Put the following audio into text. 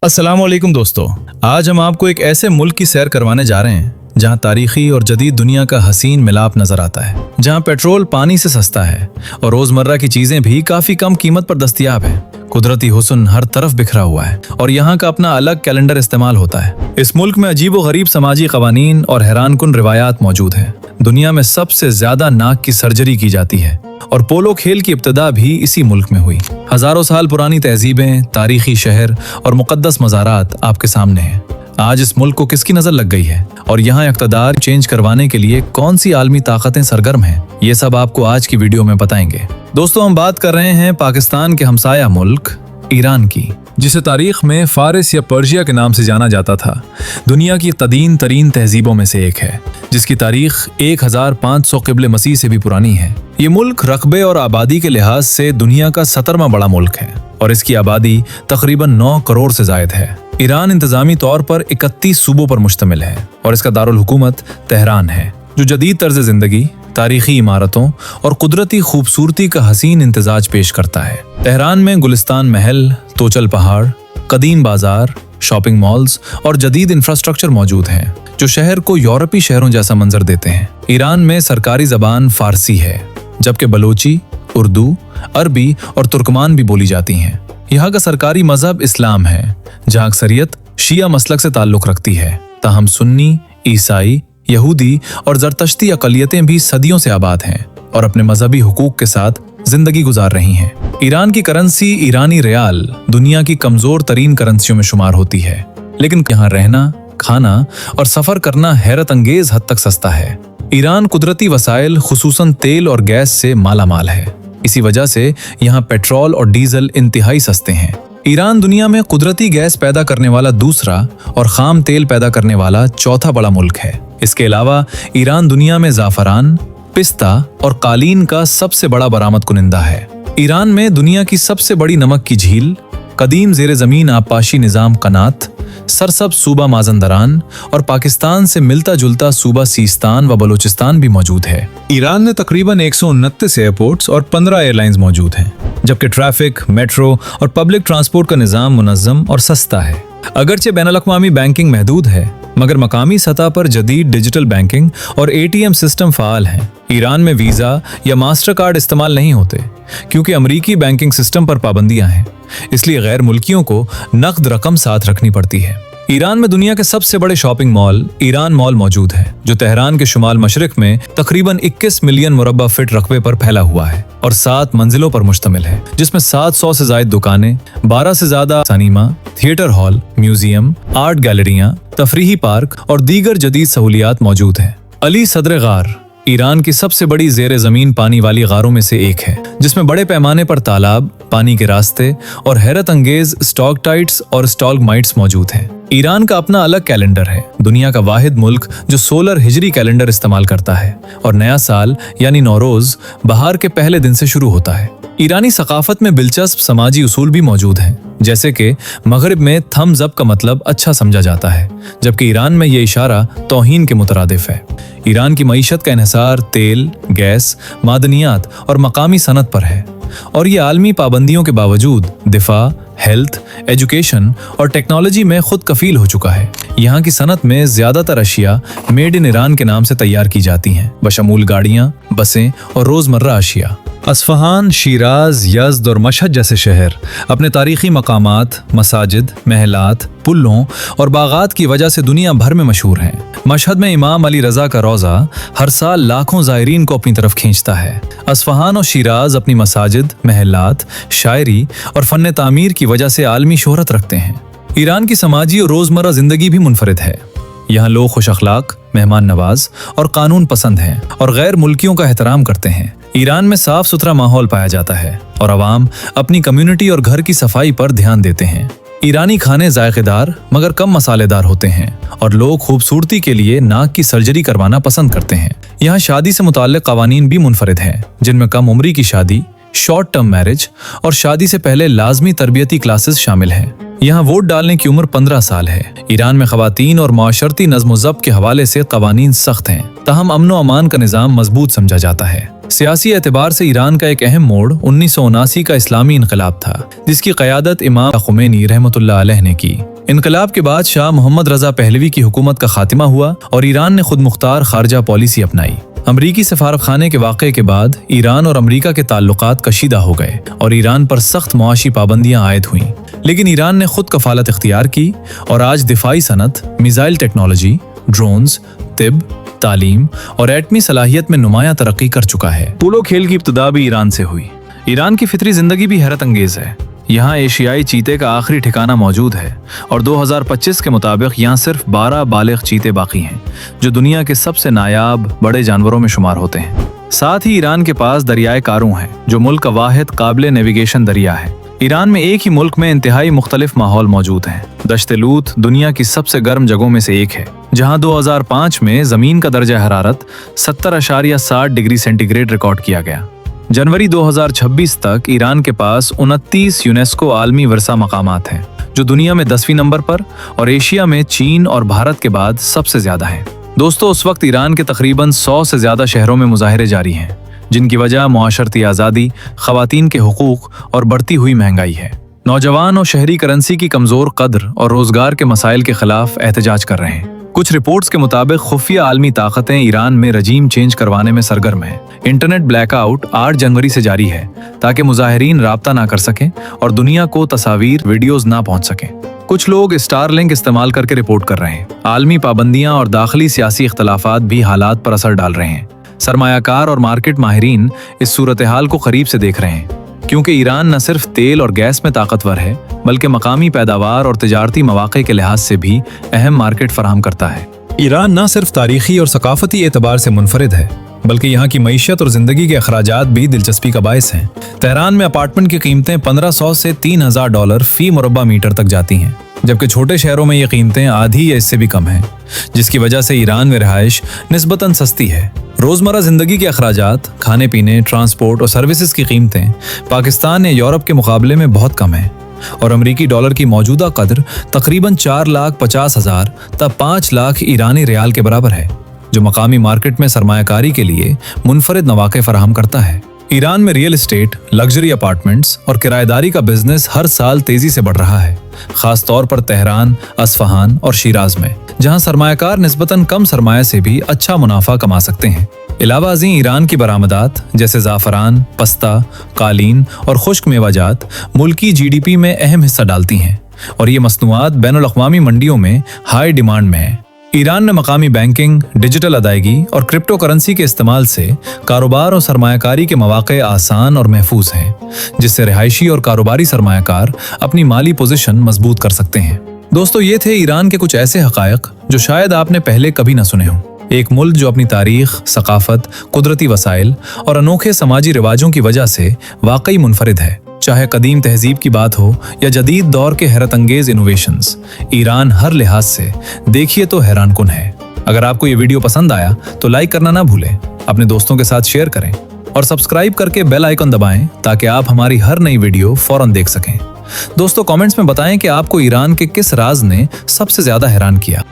अस्सलाम वालेकुम दोस्तों, आज हम आपको एक ऐसे मुल्क की सैर करवाने जा रहे हैं जहां तारीखी और जदीद दुनिया का हसीन मिलाप नजर आता है, जहां पेट्रोल पानी से सस्ता है और रोजमर्रा की चीजें भी काफी कम कीमत पर दस्तयाब है। कुदरती हुस्न हर तरफ बिखरा हुआ है और यहाँ का अपना अलग कैलेंडर इस्तेमाल होता है। इस मुल्क में अजीबो गरीब समाजी कवानीन और हैरानकुन रिवायात मौजूद हैं। दुनिया में सबसे ज्यादा नाक की सर्जरी की जाती है और पोलो खेल की इब्तिदा भी इसी मुल्क में हुई। हजारों साल पुरानी तहजीबें, तारीखी शहर और मुकद्दस मज़ारात आपके सामने हैं। आज इस मुल्क को किसकी नजर लग गई है और यहाँ इक़्तिदार चेंज करवाने के लिए कौन सी आलमी ताकतें सरगर्म हैं, ये सब आपको आज की वीडियो में बताएंगे। दोस्तों, हम बात कर रहे हैं पाकिस्तान के हमसाया मुल्क ईरान की, जिसे तारीख में फारिस या पर्शिया के नाम से जाना जाता था। दुनिया की कदीम तरीन तहजीबों में से एक है, जिसकी तारीख 1500 क़िब्ले मसीह से भी पुरानी है। ये मुल्क रकबे और आबादी के लिहाज से दुनिया का 17वां बड़ा मुल्क है और इसकी आबादी तकरीबन 9 करोड़ से जायद है। ईरान इंतजामी तौर पर 31 सूबों पर मुश्तमिल है और इसका दारुल हुकूमत तेहरान है, जो जदीद तर्ज जिंदगी, तारीखी इमारतों और कुदरती खूबसूरती का हसीन इंतजाज पेश करता है। तेहरान में गुलिस्तान महल, तोचल पहाड़, कदीम बाजार, शॉपिंग मॉल्स और जदीद इंफ्रास्ट्रक्चर मौजूद हैं, जो शहर को यूरोपी शहरों जैसा मंजर देते हैं। ईरान में सरकारी जबान फारसी है, जबकि बलोची, उर्दू, अरबी और तुर्कमान भी बोली जाती हैं। यहाँ का सरकारी मजहब इस्लाम है, जहाँ अक्सरियत शिया मसलक से ताल्लुक रखती है, ताहम सुन्नी, ईसाई, यहूदी और जरतश्ती अक़लियतें भी सदियों से आबाद हैं और अपने मजहबी हुकूक के साथ जिंदगी गुजार रही हैं। ईरान की करेंसी ईरानी रियाल दुनिया की कमजोर तरीन करेंसियों में शुमार होती है, लेकिन यहाँ रहना, खाना और सफर करना हैरत अंगेज हद तक सस्ता है। ईरान कुदरती वसाइल खुसूसन तेल और गैस से मालामाल है। इसी वजह से यहाँ पेट्रोल और डीजल इंतहाई सस्ते हैं। ईरान दुनिया में कुदरती गैस पैदा करने वाला दूसरा और खाम तेल पैदा करने वाला चौथा बड़ा मुल्क है। इसके अलावा ईरान दुनिया में ज़ाफ़रान, पिस्ता और कालीन का सबसे बड़ा बरामद कुनिंदा है। ईरान में दुनिया की सबसे बड़ी नमक की झील, कदीम ज़ेरे ज़मीन आबपाशी निज़ाम कनात, सरसब्ज़ सूबा माज़ंदरान और पाकिस्तान से मिलता जुलता सूबा सीस्तान व बलूचिस्तान भी मौजूद है। ईरान में तकरीबन 129 एयरपोर्ट्स और 15 एयरलाइंस मौजूद हैं, जबकि ट्रैफिक, मेट्रो और पब्लिक ट्रांसपोर्ट का निज़ाम मुनज़्ज़म और सस्ता है। अगरचे बैनुल-अक़वामी बैंकिंग महदूद है, मगर मकामी सतह पर जदीद डिजिटल बैंकिंग और ATM सिस्टम फ़ाल हैं। ईरान में वीज़ा या मास्टर कार्ड इस्तेमाल नहीं होते, क्योंकि अमरीकी बैंकिंग सिस्टम पर पाबंदियां हैं, इसलिए गैर मुल्कियों को नकद रकम साथ रखनी पड़ती है। ईरान में दुनिया के सबसे बड़े शॉपिंग मॉल ईरान मॉल मौजूद है, जो तेहरान के शुमाल मशरिक में तकरीबन 21 मिलियन मुरब्बा फीट रकबे पर फैला हुआ है और 7 मंजिलों पर मुश्तमिल है, जिसमें 700 से ज्यादा दुकानें, 12 से ज्यादा cinema, theatre hall, museum, art गैलरियां, तफरीही पार्क और दीगर जदीद सहूलियात मौजूद हैं। अली सदर गार ईरान की सबसे बड़ी ज़ेरे ज़मीन पानी वाली गारों में से एक है, जिसमें बड़े पैमाने पर तालाब, पानी के रास्ते और हैरत अंगेज स्टॉकटाइट्स और स्टॉलगमाइट्स मौजूद हैं। ईरान का अपना अलग कैलेंडर है, दुनिया का वाहिद मुल्क जो सोलर हिजरी कैलेंडर इस्तेमाल करता है और नया साल यानी नौरोज बहार के पहले दिन से शुरू होता है। ईरानी सकाफत में दिलचस्प समाजी उसूल भी मौजूद हैं, जैसे कि मगरिब में थम्स अप का मतलब अच्छा समझा जाता है, जबकि ईरान में ये इशारा तौहीन के मुतरादिफ है। ईरान की मईशत का इन्हिसार तेल, गैस, मादनियात और मकामी सनत पर है और ये आलमी पाबंदियों के बावजूद दिफा, हेल्थ, एजुकेशन और टेक्नोलॉजी में खुद कफील हो चुका है। यहाँ की सनत में ज्यादातर अशिया मेड इन ईरान के नाम से तैयार की जाती हैं, बशमूल गाड़ियाँ, बसें और रोजमर्रा अशिया। अस्फहान, शिराज, यज़्द और मशहद जैसे शहर अपने तारीखी मकामात, मसाजिद, महलात, पुलों और बागात की वजह से दुनिया भर में मशहूर हैं। मशहद में इमाम अली रज़ा का रोज़ा हर साल लाखों ज़ायरीन को अपनी तरफ खींचता है। अस्फहान और शिराज अपनी मसाजिद, महलात, शायरी और फ़न तामीर की वजह से आलमी शोहरत रखते हैं। ईरान की समाजी और रोज़मर्रा ज़िंदगी भी मुनफरिद है। यहाँ लोग खुश अखलाक, मेहमान नवाज और कानून पसंद हैं और गैर मुल्कियों का एहतराम करते हैं। ईरान में साफ सुथरा माहौल पाया जाता है और अवाम अपनी कम्युनिटी और घर की सफाई पर ध्यान देते हैं। ईरानी खाने जायकेदार मगर कम मसालेदार होते हैं और लोग खूबसूरती के लिए नाक की सर्जरी करवाना पसंद करते हैं। यहाँ शादी से मुताल्लिक कवानीन भी मुनफरिद हैं, जिनमें कम उम्री की शादी, शॉर्ट टर्म मैरिज और शादी से पहले लाजमी तरबियती क्लासेस शामिल हैं। यहाँ वोट डालने की उम्र 15 साल है। ईरान में खवातीन और माशरती नज़्म ज़ब्त के हवाले से कवानीन सख्त हैं, ताहम अमन व अमान का निज़ाम मजबूत समझा जाता है। सियासी एतबार से ईरान का एक अहम मोड़ 1979 का इस्लामी इनकलाब था, जिसकी क़यादत इमाम खुमैनी रहमतुल्लाह अलैह ने की। इनकलाब के बाद शाह मोहम्मद रजा पहलवी की हुकूमत का खात्मा हुआ और ईरान ने खुद मुख्तार खारजा पॉलिसी अपनाई। अमरीकी सफारतखाने के वाक़े के बाद ईरान और अमरीका के ताल्लुकात कशीदा हो गए और ईरान पर सख्त मुआशी पाबंदियां आयद हुईं। लेकिन ईरान ने खुद कफालत इख्तियार की और आज दिफाई सनत, मिसाइल टेक्नोलॉजी, ड्रोन्स, तिब, तालीम और एटमी सलाहियत में नुमायां तरक्की कर चुका है। पोलो खेल की इब्तिदा भी ईरान से हुई। ईरान की फितरी जिंदगी भी हैरत अंगेज है। यहाँ एशियाई चीते का आखिरी ठिकाना मौजूद है और 2025 के मुताबिक यहाँ सिर्फ 12 बालिग चीते बाकी हैं, जो दुनिया के सबसे नायाब बड़े जानवरों में शुमार होते हैं। साथ ही ईरान के पास दरियाए कारू हैं, जो मुल्क का वाहिद काबिल नेविगेशन दरिया है। ईरान में एक ही मुल्क में इंतहाई मुख्तलिफ माहौल मौजूद हैं। दश्त लूत दुनिया की सबसे गर्म जगहों में से एक है, जहाँ 2005 में जमीन का दर्जा हरारत 70.60 डिग्री सेंटीग्रेड रिकॉर्ड किया गया। जनवरी 2026 तक ईरान के पास 29 यूनेस्को आलमी वर्सा मकामात हैं, जो दुनिया में 10वीं नंबर पर और एशिया में चीन और भारत के बाद सबसे ज्यादा हैं। दोस्तों, उस वक्त ईरान के तकरीबन 100 से ज्यादा शहरों में मुजाहिरे जारी हैं, जिनकी वजह मुआशरती आज़ादी, ख़वातीन के हुकूक और बढ़ती हुई महंगाई है। नौजवान और शहरी करेंसी की कमज़ोर कद्र और रोज़गार के मसाइल के खिलाफ एहतजाज कर रहे हैं। कुछ रिपोर्ट्स के मुताबिक खुफिया आलमी ताकतें ईरान में रजीम चेंज करवाने में सरगर्म हैं। इंटरनेट ब्लैकआउट 8 जनवरी से जारी है, ताकि मुजाहिरीन राब्ता ना कर सकें और दुनिया को तस्वीर वीडियोज ना पहुंच सकें। कुछ लोग स्टारलिंक इस्तेमाल करके रिपोर्ट कर रहे हैं। आलमी पाबंदियां और दाखिली सियासी इख्तलाफात भी हालात पर असर डाल रहे हैं। सरमायाकार और मार्केट माहिरीन इस सूरत हाल को करीब से देख रहे हैं, क्योंकि ईरान न सिर्फ तेल और गैस में ताकतवर है, बल्कि मकामी पैदावार और तिजारती मौक़े के लिहाज से भी अहम मार्केट फराहम करता है। ईरान न सिर्फ तारीखी और सकाफती एतबार से मुनफरिद है, बल्कि यहाँ की मईशत और जिंदगी के अखराजात भी दिलचस्पी का बायस हैं। तेहरान में अपार्टमेंट की कीमतें $1500 से $3000 फी मुरब्बा मीटर तक जाती हैं, जबकि छोटे शहरों में ये कीमतें आधी या इससे भी कम हैं, जिसकी वजह से ईरान में रिहाइश निस्बतन सस्ती है। रोज़मर्रा ज़िंदगी के अखराजात, खाने पीने, ट्रांसपोर्ट और सर्विसेज की कीमतें पाकिस्तान या यूरोप के मुकाबले में बहुत कम हैं और अमरीकी डॉलर की मौजूदा कदर तकरीबन 4,50,000 तक 5 लाख ईरानी रियाल के बराबर है, जो मकामी मार्केट में सरमायाकारी के लिए मुनफरिद मौक़े फराहम करता है। ईरान में रियल एस्टेट, लग्जरी अपार्टमेंट्स और किराएदारी का बिजनेस हर साल तेजी से बढ़ रहा है, खास तौर पर तेहरान, अस्फहान और शिराज में, जहां सरमायाकार निस्बतन कम सरमाया से भी अच्छा मुनाफा कमा सकते हैं। इलावा अज़ीं ईरान की बरामदात जैसे ज़ाफ़रान, पस्ता, कालीन और खुश्क मेवाजात मुल्की GDP में अहम हिस्सा डालती हैं और ये मसनूआत बैनुल अक़वामी मंडियों में हाई डिमांड में है। ईरान में मकामी बैंकिंग, डिजिटल अदायगी और क्रिप्टो करेंसी के इस्तेमाल से कारोबार और सरमायाकारी के मौक़े आसान और महफूज हैं, जिससे रिहायशी और कारोबारी सरमायाकार अपनी माली पोजीशन मजबूत कर सकते हैं। दोस्तों, ये थे ईरान के कुछ ऐसे हक़ाइक़ जो शायद आपने पहले कभी न सुने हों। एक मुल्क जो अपनी तारीख, सकाफत, कुदरती वसाइल और अनोखे समाजी रिवाजों की वजह से वाकई मुनफरिद है। चाहे कदीम तहजीब की बात हो या जदीद दौर के हैरत अंगेज इनोवेशंस, ईरान हर लिहाज से देखिए तो हैरान कुन है। अगर आपको ये वीडियो पसंद आया तो लाइक करना ना भूलें, अपने दोस्तों के साथ शेयर करें और सब्सक्राइब करके बेल आइकन दबाएं ताकि आप हमारी हर नई वीडियो फौरन देख सकें। दोस्तों, कमेंट्स में बताएं कि आपको ईरान के किस राज ने सबसे ज्यादा हैरान किया।